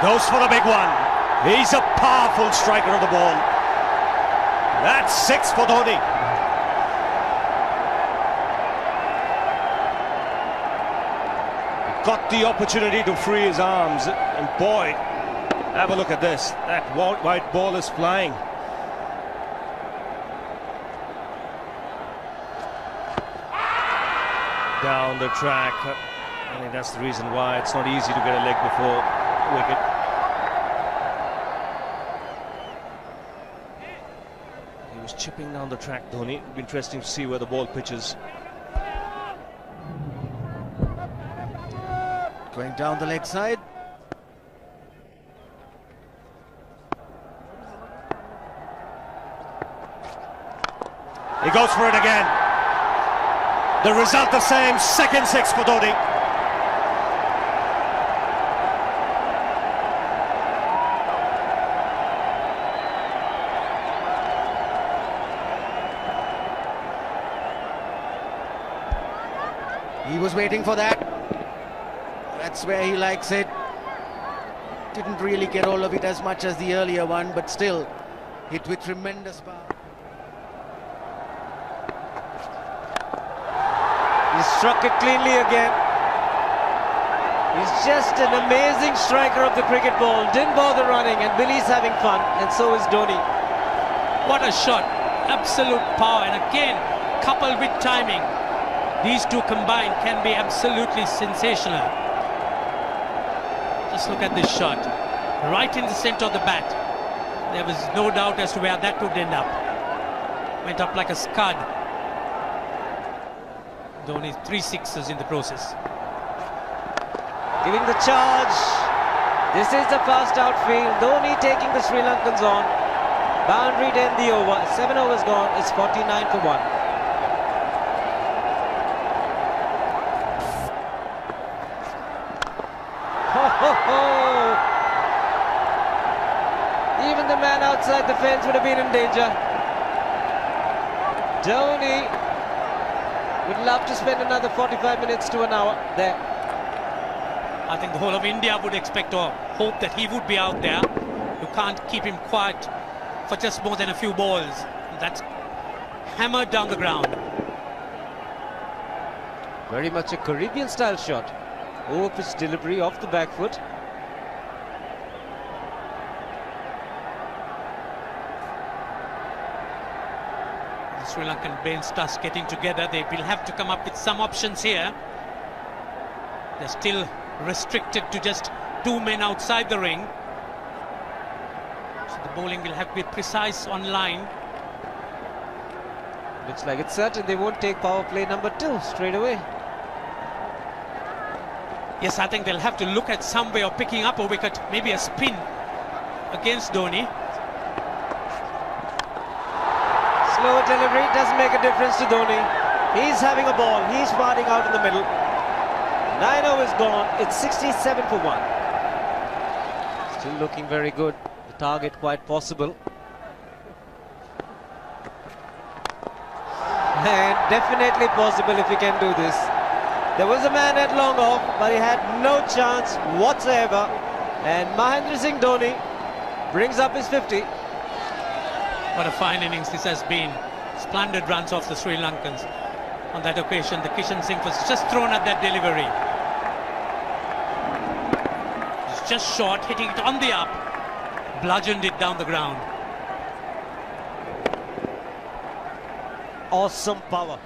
Goes for the big one. He's a powerful striker of the ball. That's 6 for Dhoni. Got the opportunity to free his arms, and boy, have a look at this. That white ball is flying. Down the track. I think that's the reason why it's not easy to get a leg before wicket. He was chipping down the track, Dhoni. It'll be interesting to see where the ball pitches. Going down the leg side. He goes for it again. The result the same, second 6 for Dhoni. He was waiting for that. That's where he likes it. Didn't really get all of it as much as the earlier one, but still hit with tremendous power. He struck it cleanly again. He's just an amazing striker of the cricket ball. Didn't bother running, and Billy's having fun, and so is Dhoni. What a shot. Absolute power, and again coupled with timing. These two combined can be absolutely sensational. Just look at this shot. Right in the center of the bat. There was no doubt as to where that would end up. Went up like a scud. Dhoni 3 sixes in the process. Giving the charge. This is the fast outfield. Dhoni taking the Sri Lankans on. Boundary to end the over. 7 overs gone. It's 49 for 1. Even the man outside the fence would have been in danger. Dhoni would love to spend another 45 minutes to an hour there. I think the whole of India would expect or hope that he would be out there. You can't keep him quiet for just more than a few balls. That's hammered down the ground. Very much a Caribbean style shot. Over-pitch delivery off the back foot. The Sri Lankan bench starts getting together. They will have to come up with some options here. They're still restricted to just 2 men outside the ring. So the bowling will have to be precise on line. Looks like it's certain they won't take power play number 2 straight away. Yes, I think they'll have to look at some way of picking up a wicket, maybe a spin against Dhoni. Slower delivery doesn't make a difference to Dhoni. He's having a ball, he's firing out in the middle. 9 overs gone, it's 67 for 1. Still looking very good, the target quite possible. And definitely possible if he can do this. There was a man at long off, but he had no chance whatsoever. And Mahendra Singh Dhoni brings up his 50. What a fine innings this has been. Splendid runs off the Sri Lankans. On that occasion, the Kishan Singh was just thrown at that delivery. It's just short, hitting it on the up. Bludgeoned it down the ground. Awesome power.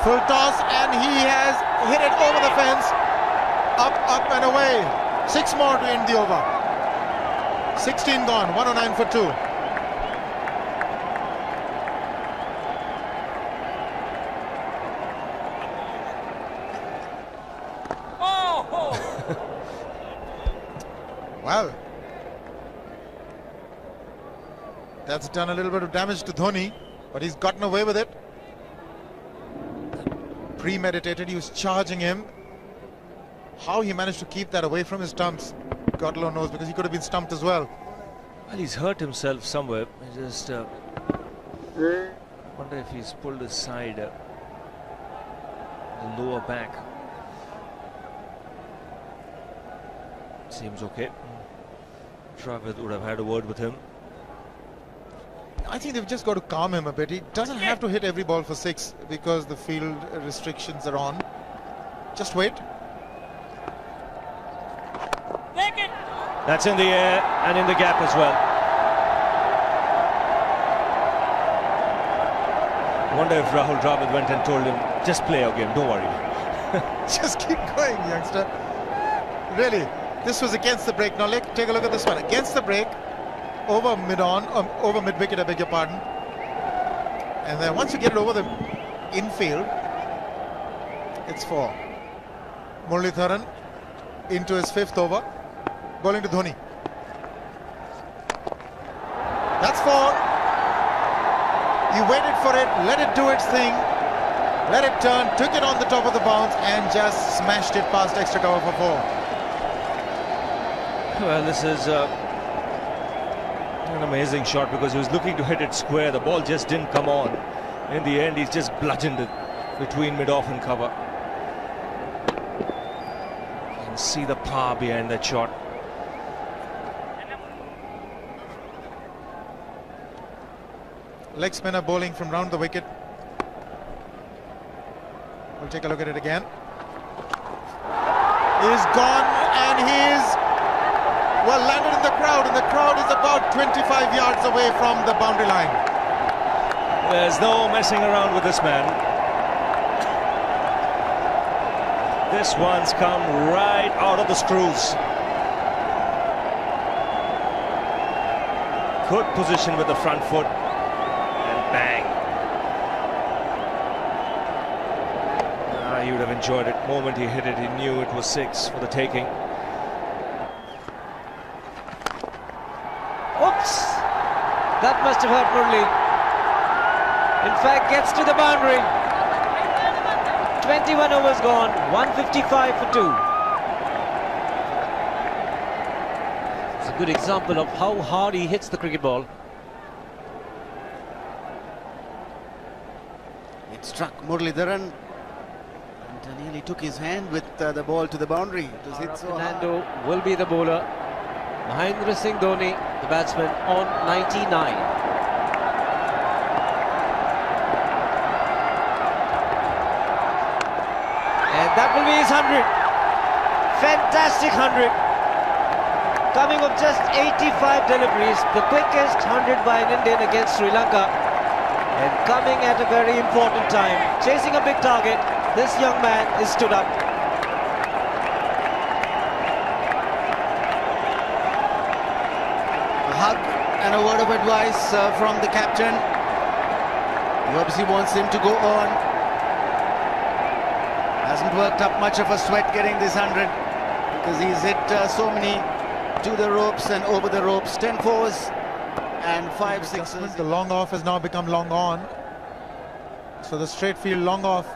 Full toss, and he has hit it over the fence. Up and away. 6 more to end the over. 16 gone, 109 for 2. Well, that's done a little bit of damage to Dhoni, but he's gotten away with it. Premeditated, he was charging him. How he managed to keep that away from his stumps, God alone knows, because he could have been stumped as well. Well, he's hurt himself somewhere. I just wonder if he's pulled aside the lower back. seems okay. Dravid would have had a word with him. I think they've just got to calm him a bit. He doesn't have to hit every ball for 6 because the field restrictions are on. Just wait. That's in the air and in the gap as well. I wonder if Rahul Dravid went and told him, just play your game, don't worry. Just keep going, youngster. Really, this was against the break. Now take a look at this one. Against the break, over mid-wicket, I beg your pardon. And then once you get it over the infield, it's 4. Muralitharan into his 5th over, bowling to Dhoni. That's 4. He waited for it, let it do its thing, let it turn, took it on the top of the bounce and just smashed it past extra cover for 4. Well, this is an amazing shot because he was looking to hit it square. The ball just didn't come on. In the end, he's just bludgeoned it between mid-off and cover. You can see the power behind that shot. Leg spinner bowling from round the wicket. We'll take a look at it again. He's gone and he's well landed in the crowd, and the crowd is about 25 yards away from the boundary line. There's no messing around with this man. This one's come right out of the screws. Good position with the front foot. And bang. He would have enjoyed it. The moment he hit it, he knew it was 6 for the taking. Oops! That must have hurt Murli. In fact, gets to the boundary. 21 overs gone, 155 for 2. It's a good example of how hard he hits the cricket ball. It struck Muralitharan and nearly took his hand with the ball to the boundary. It was hit so hard. Fernando will be the bowler. Mahendra Singh Dhoni, the batsman, on 99. And that will be his 100. Fantastic 100. Coming of just 85 deliveries, the quickest 100 by an Indian against Sri Lanka. And coming at a very important time. Chasing a big target, this young man is stood up. Hug and a word of advice from the captain. He obviously wants him to go on. Hasn't worked up much of a sweat getting this 100 because he's hit so many to the ropes and over the ropes. 10 fours and 5 sixes. The long off has now become long on. So the straight field long off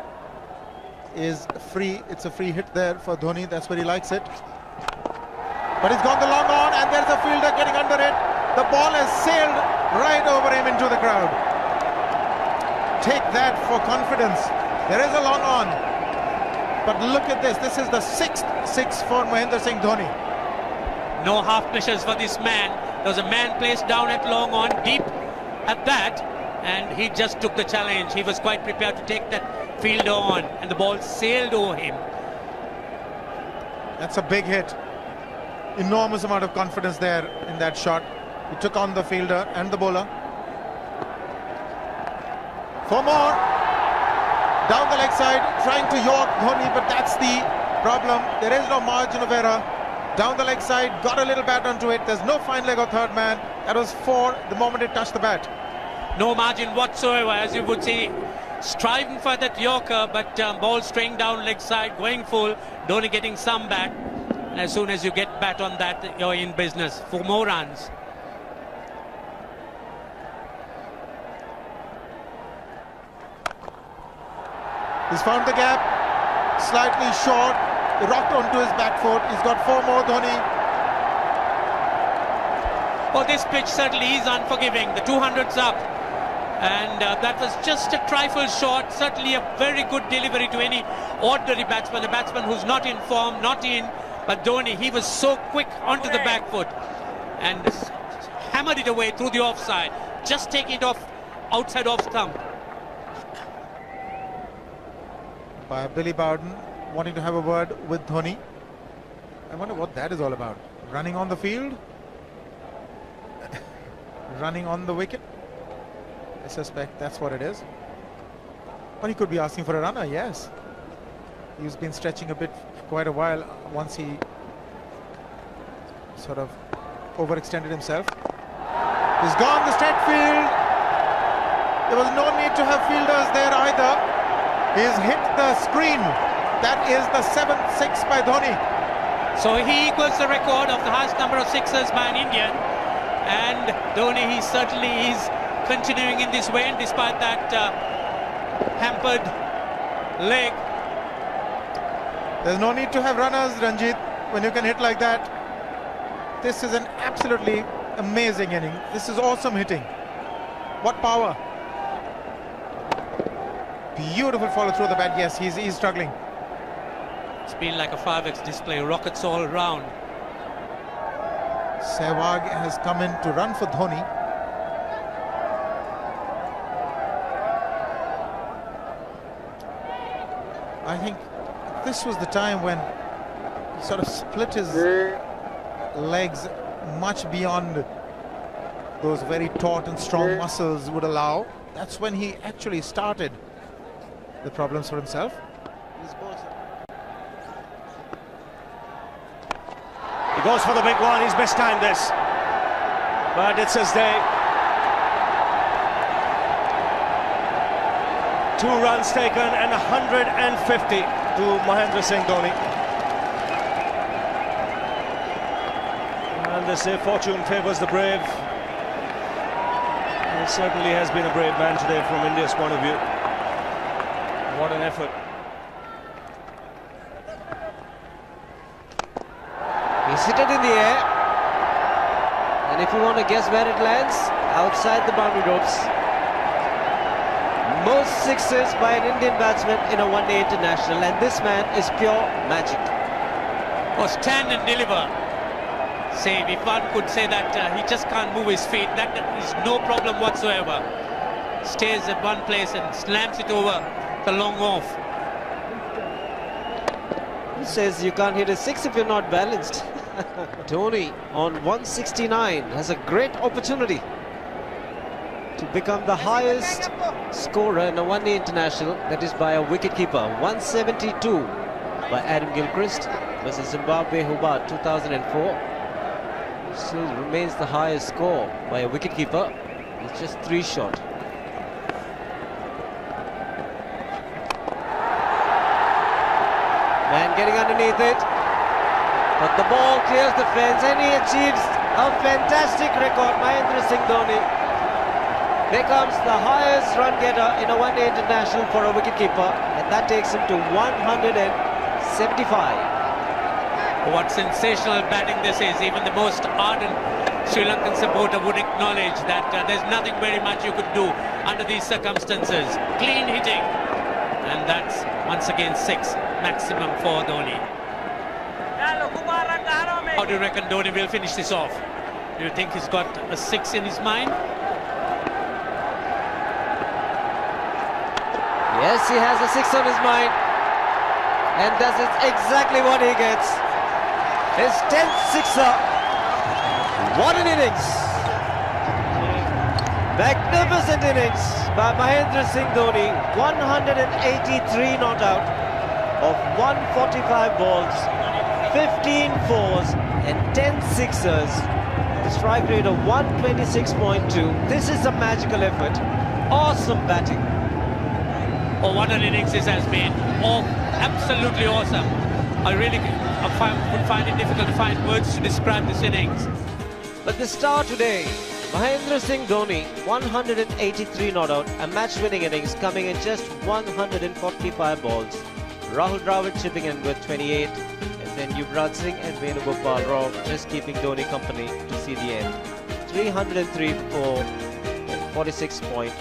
is free. It's a free hit there for Dhoni. That's where he likes it. But he's gone the long on and there's a fielder getting under it. The ball has sailed right over him into the crowd. Take that for confidence. There is a long on. But look at this. This is the 6th 6 for Mahendra Singh Dhoni. No half measures for this man. There was a man placed down at long on, deep at that, and he just took the challenge. He was quite prepared to take that fielder on, and the ball sailed over him. That's a big hit. Enormous amount of confidence there in that shot. He took on the fielder and the bowler. 4 more. Down the leg side, trying to york Dhoni, but that's the problem. There is no margin of error. Down the leg side, got a little bat onto it. There's no fine leg or third man. That was 4 the moment it touched the bat. No margin whatsoever, as you would see. Striving for that yorker, but ball straying down leg side, going full. Dhoni getting some bat. As soon as you get bat on that, you're in business for more runs. He's found the gap, slightly short, rocked onto his back foot. He's got 4 more, Dhoni. Well, this pitch certainly is unforgiving. The 200's up. And that was just a trifle short. Certainly a very good delivery to any ordinary batsman. A batsman who's not in form, not in. But Dhoni, he was so quick onto the back foot and hammered it away through the offside. Just taking it off outside off stump. By Billy Bowden wanting to have a word with Dhoni. I wonder what that is all about. Running on the field? Running on the wicket? I suspect that's what it is. But he could be asking for a runner, yes. He's been stretching a bit for quite a while once he sort of overextended himself. He's gone the straight field. There was no need to have fielders there either. He's hit the screen. That is the 7th six by Dhoni. So he equals the record of the highest number of sixes by an Indian. And Dhoni, he certainly is continuing in this way, despite that hampered leg. There's no need to have runners, Ranjit, when you can hit like that. This is an absolutely amazing inning. This is awesome hitting. What power. Beautiful follow through the bat. Yes, he's struggling. It's been like a 5x display, rockets all around. Sehwag has come in to run for Dhoni. I think this was the time when he sort of split his legs much beyond those very taut and strong muscles would allow. That's when he actually started the problems for himself. He goes for the big one. He's mistimed this, but it's his day. 2 runs taken and 150 to Mahendra Singh Dhoni. And they say fortune favours the brave. He certainly has been a brave man today from India's point of view. What an effort. He's hit it in the air. And if you want to guess where it lands, outside the boundary ropes. Most sixes by an Indian batsman in a one-day international, and this man is pure magic. Or stand and deliver. Say, if one could say that he just can't move his feet, that is no problem whatsoever. Stays at one place and slams it over the long off. He says you can't hit a 6 if you're not balanced. Dhoni on 169 has a great opportunity to become the highest scorer in a one-day international, that is by a wicketkeeper. 172 by Adam Gilchrist versus Zimbabwe Hobart 2004. Still remains the highest score by a wicketkeeper. It's just 3 short. Man getting underneath it, but the ball clears the fence and he achieves a fantastic record. Mahendra Singh Dhoni becomes the highest run getter in a one-day international for a wicketkeeper, and that takes him to 175. What sensational batting this is. Even the most ardent Sri Lankan supporter would acknowledge that there's nothing very much you could do under these circumstances. Clean hitting, and that's once again 6 maximum for Dhoni. How do you reckon Dhoni will finish this off? Do you think he's got a 6 in his mind? Yes, he has a 6 on his mind, and that's exactly what he gets. His 10th sixer. What an innings! Magnificent innings by Mahendra Singh Dhoni. 183 not out of 145 balls, 15 fours and 10 sixers. The strike rate of 126.2. This is a magical effort. Awesome batting. Oh, what an innings this has been. Oh, absolutely awesome. I really would find it difficult to find words to describe this innings. But the star today, Mahendra Singh Dhoni, 183 not out, a match-winning innings coming in just 145 balls. Rahul Dravid chipping in with 28, and then Yuvraj Singh and Venugopal Rao just keeping Dhoni company to see the end. 303 for 46 point.